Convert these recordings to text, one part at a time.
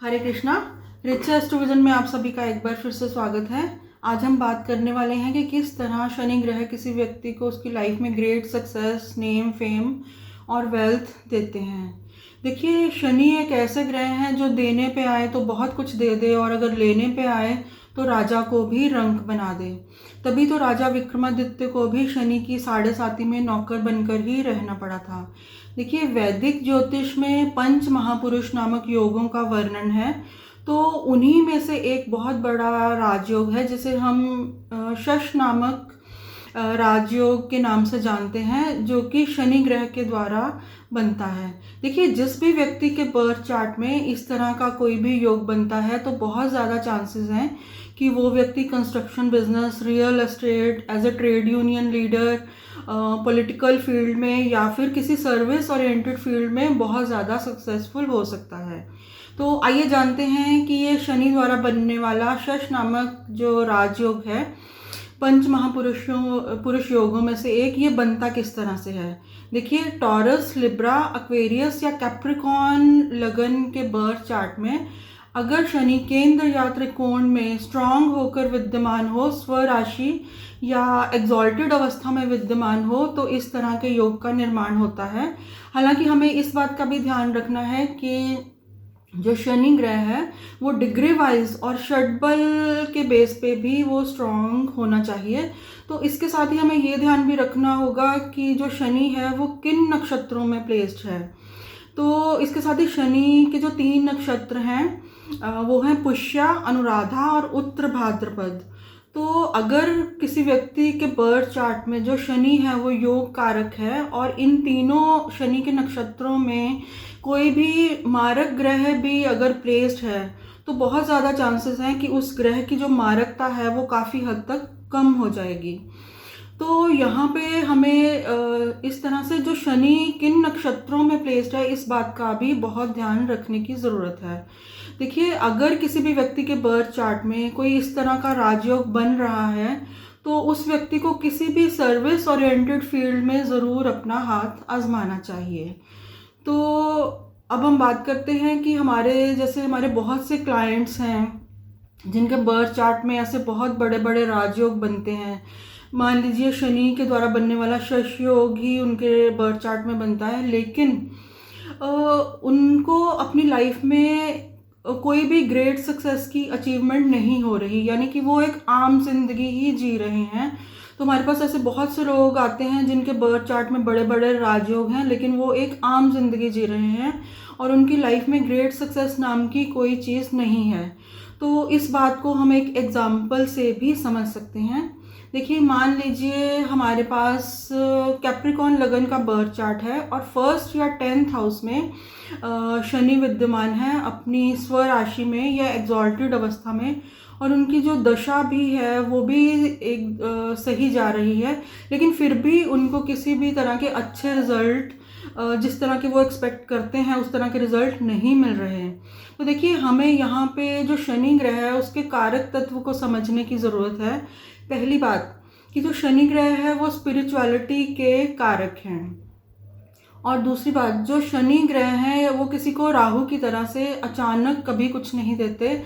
हरे Krishna. Rich एस्ट्रोविजन में आप सभी का एक बार फिर से स्वागत है। आज हम बात करने वाले हैं कि किस तरह शनि ग्रह किसी व्यक्ति को उसकी लाइफ में ग्रेट सक्सेस, नेम, फेम और वेल्थ देते हैं। देखिए, शनि एक ऐसे ग्रह हैं जो देने पे आए तो बहुत कुछ दे दे और अगर लेने पे आए तो राजा को भी रंक बना दे। तभी तो राजा विक्रमादित्य को भी शनि की साढ़े साती में नौकर बनकर ही रहना पड़ा था। देखिए, वैदिक ज्योतिष में पंच महापुरुष नामक योगों का वर्णन है, तो उन्हीं में से एक बहुत बड़ा राजयोग है जिसे हम शश नामक राजयोग के नाम से जानते हैं, जो कि शनि ग्रह के द्वारा बनता है। देखिए, जिस भी व्यक्ति के बर्थ चार्ट में इस तरह का कोई भी योग बनता है तो बहुत ज़्यादा चांसेस हैं कि वो व्यक्ति construction business, real estate, as a trade union leader, political field में या फिर किसी सर्विस ओरिएंटेड फील्ड में बहुत ज़्यादा सक्सेसफुल हो सकता है। तो आइए जानते हैं कि ये शनि द्वारा बनने वाला शश नामक जो राजयोग है, पंच पुरुष योगों में से एक, ये बनता किस तरह से है। देखिए, टॉरस, लिब्रा, एक्वेरियस या कैप्रिकॉन लगन के बर्थ चार्ट में अगर शनि केंद्र या त्रिकोण में स्ट्रांग होकर विद्यमान हो, स्वराशि या एग्जॉल्टेड अवस्था में विद्यमान हो, तो इस तरह के योग का निर्माण होता है। हालांकि हमें इस बात का भी ध्यान रखना है कि जो शनि ग्रह है वो डिग्री वाइज और षटबल के बेस पे भी वो स्ट्रांग होना चाहिए। तो इसके साथ ही हमें ये ध्यान भी रखना होगा कि जो शनि है वो किन नक्षत्रों में प्लेस्ड है। तो इसके साथ ही शनि के जो 3 नक्षत्र हैं वो हैं पुष्या, अनुराधा और उत्तर भाद्रपद। तो अगर किसी व्यक्ति के बर्थ चार्ट में जो शनि है वो योग कारक है और इन तीनों शनि के नक्षत्रों में कोई भी मारक ग्रह भी अगर प्लेस्ड है तो बहुत ज़्यादा चांसेस हैं कि उस ग्रह की जो मारकता है वो काफ़ी हद तक कम हो जाएगी। तो यहाँ पे हमें इस तरह से जो शनि किन नक्षत्रों में प्लेस्ड है इस बात का भी बहुत ध्यान रखने की ज़रूरत है। देखिए, अगर किसी भी व्यक्ति के बर्थ चार्ट में कोई इस तरह का राजयोग बन रहा है तो उस व्यक्ति को किसी भी सर्विस ओरिएंटेड फील्ड में ज़रूर अपना हाथ आजमाना चाहिए। तो अब हम बात करते हैं कि हमारे बहुत से क्लाइंट्स हैं जिनके बर्थ चार्ट में ऐसे बहुत बड़े बड़े राजयोग बनते हैं। मान लीजिए शनि के द्वारा बनने वाला शश योग ही उनके बर्थ चार्ट में बनता है, लेकिन उनको अपनी लाइफ में कोई भी ग्रेट सक्सेस की अचीवमेंट नहीं हो रही, यानी कि वो एक आम जिंदगी ही जी रहे हैं। तो हमारे पास ऐसे बहुत से लोग आते हैं जिनके बर्थ चार्ट में बड़े बड़े राजयोग हैं, लेकिन वो एक आम जिंदगी जी रहे हैं और उनकी लाइफ में ग्रेट सक्सेस नाम की कोई चीज़ नहीं है। तो इस बात को हम एक एग्जाम्पल से भी समझ सकते हैं। देखिए, मान लीजिए हमारे पास कैप्रिकॉन लगन का बर्थ चार्ट है और फर्स्ट या 10th हाउस में शनि विद्यमान है अपनी स्वराशि में या एग्जॉल्टेड अवस्था में, और उनकी जो दशा भी है वो भी एक सही जा रही है, लेकिन फिर भी उनको किसी भी तरह के अच्छे रिजल्ट जिस तरह के वो एक्सपेक्ट करते हैं उस तरह के रिजल्ट नहीं मिल रहे हैं। तो देखिए, हमें यहाँ पे जो शनि ग्रह है उसके कारक तत्व को समझने की ज़रूरत है। पहली बात कि जो शनि ग्रह है वो स्पिरिचुअलिटी के कारक हैं, और दूसरी बात, जो शनि ग्रह हैं वो किसी को राहु की तरह से अचानक कभी कुछ नहीं देते।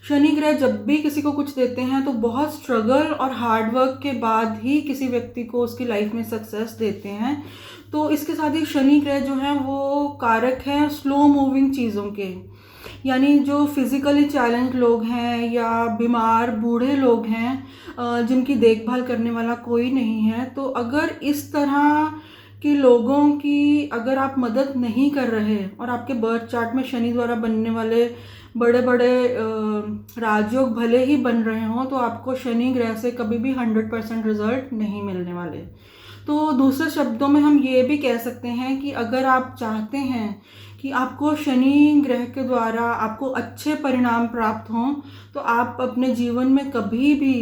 शनि ग्रह जब भी किसी को कुछ देते हैं तो बहुत स्ट्रगल और हार्डवर्क के बाद ही किसी व्यक्ति को उसकी लाइफ में सक्सेस देते हैं। तो इसके साथ ही शनि ग्रह जो हैं वो कारक हैं स्लो मूविंग चीज़ों के, यानी जो फिज़िकली चैलेंज लोग हैं या बीमार बूढ़े लोग हैं जिनकी देखभाल करने वाला कोई नहीं है, तो अगर इस तरह कि लोगों की अगर आप मदद नहीं कर रहे और आपके बर्थ चार्ट में शनि द्वारा बनने वाले बड़े बड़े राजयोग भले ही बन रहे हों, तो आपको शनि ग्रह से कभी भी 100% रिजल्ट नहीं मिलने वाले। तो दूसरे शब्दों में हम ये भी कह सकते हैं कि अगर आप चाहते हैं कि आपको शनि ग्रह के द्वारा आपको अच्छे परिणाम प्राप्त हों, तो आप अपने जीवन में कभी भी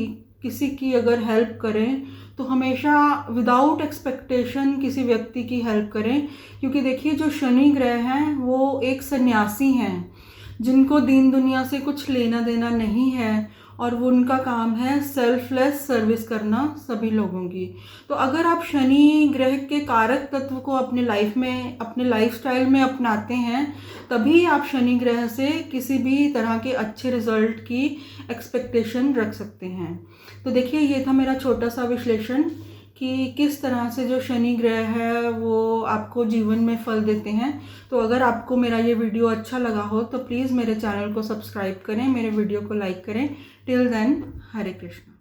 किसी की अगर हेल्प करें तो हमेशा विदाउट एक्सपेक्टेशन किसी व्यक्ति की हेल्प करें, क्योंकि देखिए, जो शनि ग्रह हैं वो एक सन्यासी हैं। जिनको दीन दुनिया से कुछ लेना देना नहीं है और वो उनका काम है सेल्फलेस सर्विस करना सभी लोगों की। तो अगर आप शनि ग्रह के कारक तत्व को अपने लाइफ में, अपने लाइफस्टाइल में अपनाते हैं, तभी आप शनि ग्रह से किसी भी तरह के अच्छे रिजल्ट की एक्सपेक्टेशन रख सकते हैं। तो देखिए, ये था मेरा छोटा सा विश्लेषण कि किस तरह से जो शनि ग्रह है वो आपको जीवन में फल देते हैं। तो अगर आपको मेरा ये वीडियो अच्छा लगा हो तो प्लीज़ मेरे चैनल को सब्सक्राइब करें, मेरे वीडियो को लाइक करें। टिल देन, हरे कृष्णा।